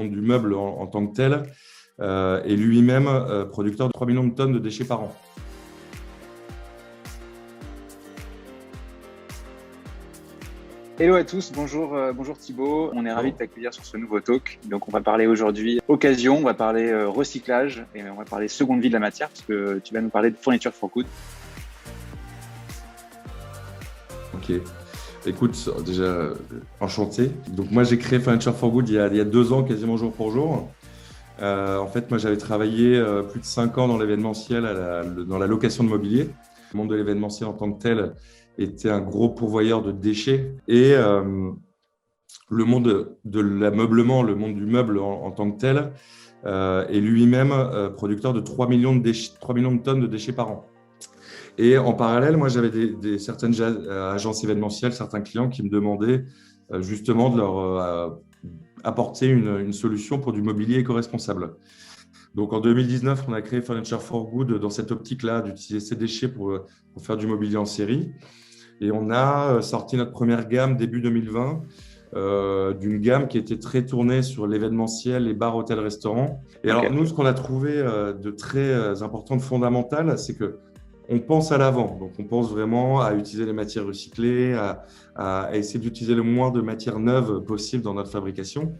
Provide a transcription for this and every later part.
monde du meuble en tant que tel, est lui-même producteur de 3 millions de tonnes de déchets par an. Hello à tous, bonjour Thibaut, on est ravis de t'accueillir sur ce nouveau talk. Donc on va parler aujourd'hui occasion, on va parler recyclage et on va parler seconde vie de la matière parce que tu vas nous parler de Furniture for Good. Ok, écoute, déjà enchanté. Donc moi j'ai créé Furniture for Good il y a 2 ans, quasiment jour pour jour. En fait, moi j'avais travaillé plus de 5 ans dans l'événementiel, dans la location de mobilier. Le monde de l'événementiel en tant que tel était un gros pourvoyeur de déchets et le monde de l'ameublement, le monde du meuble en tant que tel est lui-même producteur de 3 millions de tonnes de déchets par an. Et en parallèle, moi j'avais certaines agences événementielles, certains clients qui me demandaient justement de leur apporter une solution pour du mobilier éco-responsable. Donc en 2019, on a créé Furniture for Good dans cette optique-là d'utiliser ces déchets pour faire du mobilier en série. Et on a sorti notre première gamme début 2020, d'une gamme qui était très tournée sur l'événementiel, les bars, hôtels, restaurants. Et alors nous, ce qu'on a trouvé de très important, de fondamental, c'est que on pense à l'avant. Donc on pense vraiment à utiliser les matières recyclées, à essayer d'utiliser le moins de matières neuves possible dans notre fabrication.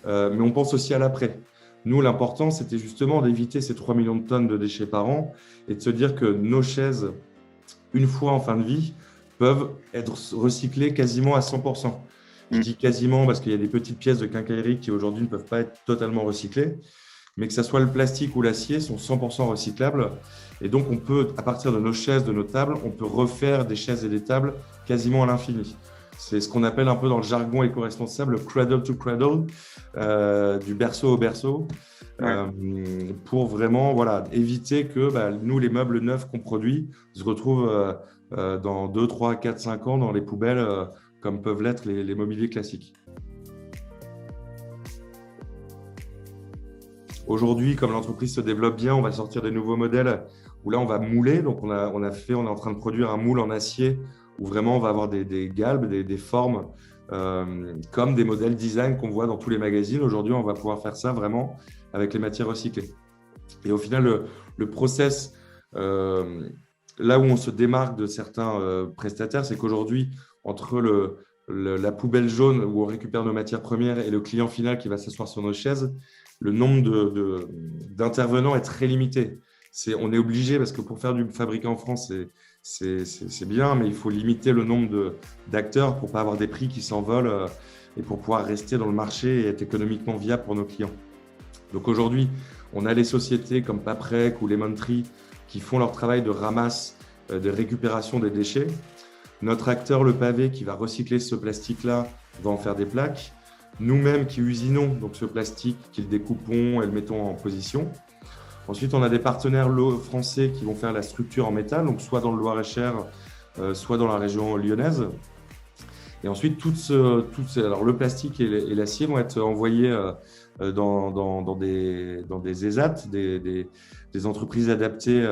Mais on pense aussi à l'après. Nous, l'important, c'était justement d'éviter ces 3 millions de tonnes de déchets par an et de se dire que nos chaises, une fois en fin de vie, peuvent être recyclées quasiment à 100%. Je dis quasiment parce qu'il y a des petites pièces de quincaillerie qui aujourd'hui ne peuvent pas être totalement recyclées, mais que ce soit le plastique ou l'acier sont 100% recyclables. Et donc, on peut, à partir de nos chaises, de nos tables, on peut refaire des chaises et des tables quasiment à l'infini. C'est ce qu'on appelle un peu dans le jargon éco-responsable le cradle to cradle, du berceau au berceau, pour vraiment éviter que nous, les meubles neufs qu'on produit, se retrouvent dans 2, 3, 4, 5 ans dans les poubelles, comme peuvent l'être les mobiliers classiques. Aujourd'hui, comme l'entreprise se développe bien, on va sortir des nouveaux modèles où là, on va mouler. Donc, on est en train de produire un moule en acier où vraiment on va avoir des galbes, des formes comme des modèles design qu'on voit dans tous les magazines. Aujourd'hui, on va pouvoir faire ça vraiment avec les matières recyclées. Et au final, le process, là où on se démarque de certains prestataires, c'est qu'aujourd'hui, entre la poubelle jaune où on récupère nos matières premières et le client final qui va s'asseoir sur nos chaises, le nombre d'intervenants est très limité. On est obligé, parce que pour faire du fabriqué en France, c'est bien, mais il faut limiter le nombre d'acteurs pour ne pas avoir des prix qui s'envolent et pour pouvoir rester dans le marché et être économiquement viable pour nos clients. Donc aujourd'hui, on a les sociétés comme Paprec ou Lemon Tree qui font leur travail de ramasse, de récupération des déchets. Notre acteur, le pavé, qui va recycler ce plastique-là, va en faire des plaques. Nous-mêmes qui usinons donc ce plastique, qui le découpons et le mettons en position. Ensuite, on a des partenaires français qui vont faire la structure en métal, donc soit dans le Loir-et-Cher, soit dans la région lyonnaise. Et ensuite, alors le plastique et l'acier vont être envoyés dans des ESAT, des entreprises adaptées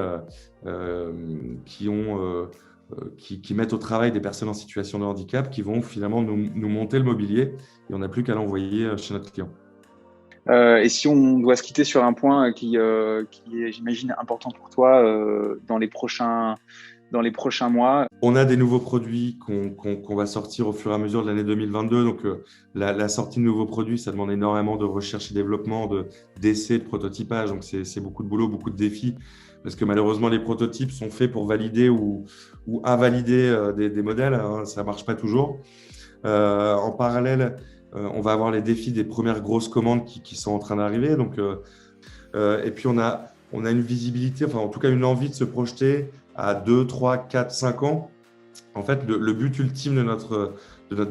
qui mettent au travail des personnes en situation de handicap, qui vont finalement nous monter le mobilier et on n'a plus qu'à l'envoyer chez notre client. Et si on doit se quitter sur un point qui est, j'imagine, important pour toi dans les prochains mois. On a des nouveaux produits qu'on va sortir au fur et à mesure de l'année 2022. Donc, la sortie de nouveaux produits, ça demande énormément de recherche et développement, d'essais, de prototypage. Donc, c'est beaucoup de boulot, beaucoup de défis. Parce que malheureusement, les prototypes sont faits pour valider ou invalider des modèles. Hein, ça ne marche pas toujours. En parallèle, on va avoir les défis des premières grosses commandes qui sont en train d'arriver. Donc, et puis, on a une visibilité, enfin en tout cas une envie de se projeter à 2, 3, 4, 5 ans. En fait, le but ultime de notre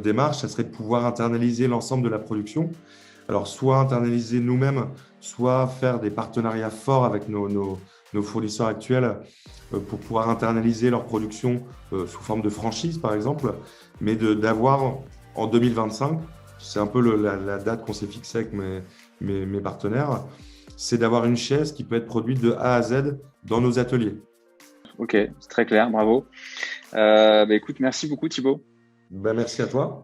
démarche, ça serait de pouvoir internaliser l'ensemble de la production. Alors, soit internaliser nous-mêmes, soit faire des partenariats forts avec nos fournisseurs actuels pour pouvoir internaliser leur production sous forme de franchise, par exemple, mais d'avoir en 2025, c'est un peu la date qu'on s'est fixée avec mes partenaires, c'est d'avoir une chaise qui peut être produite de A à Z dans nos ateliers. Ok, c'est très clair, bravo. Écoute, merci beaucoup Thibaut. Merci à toi.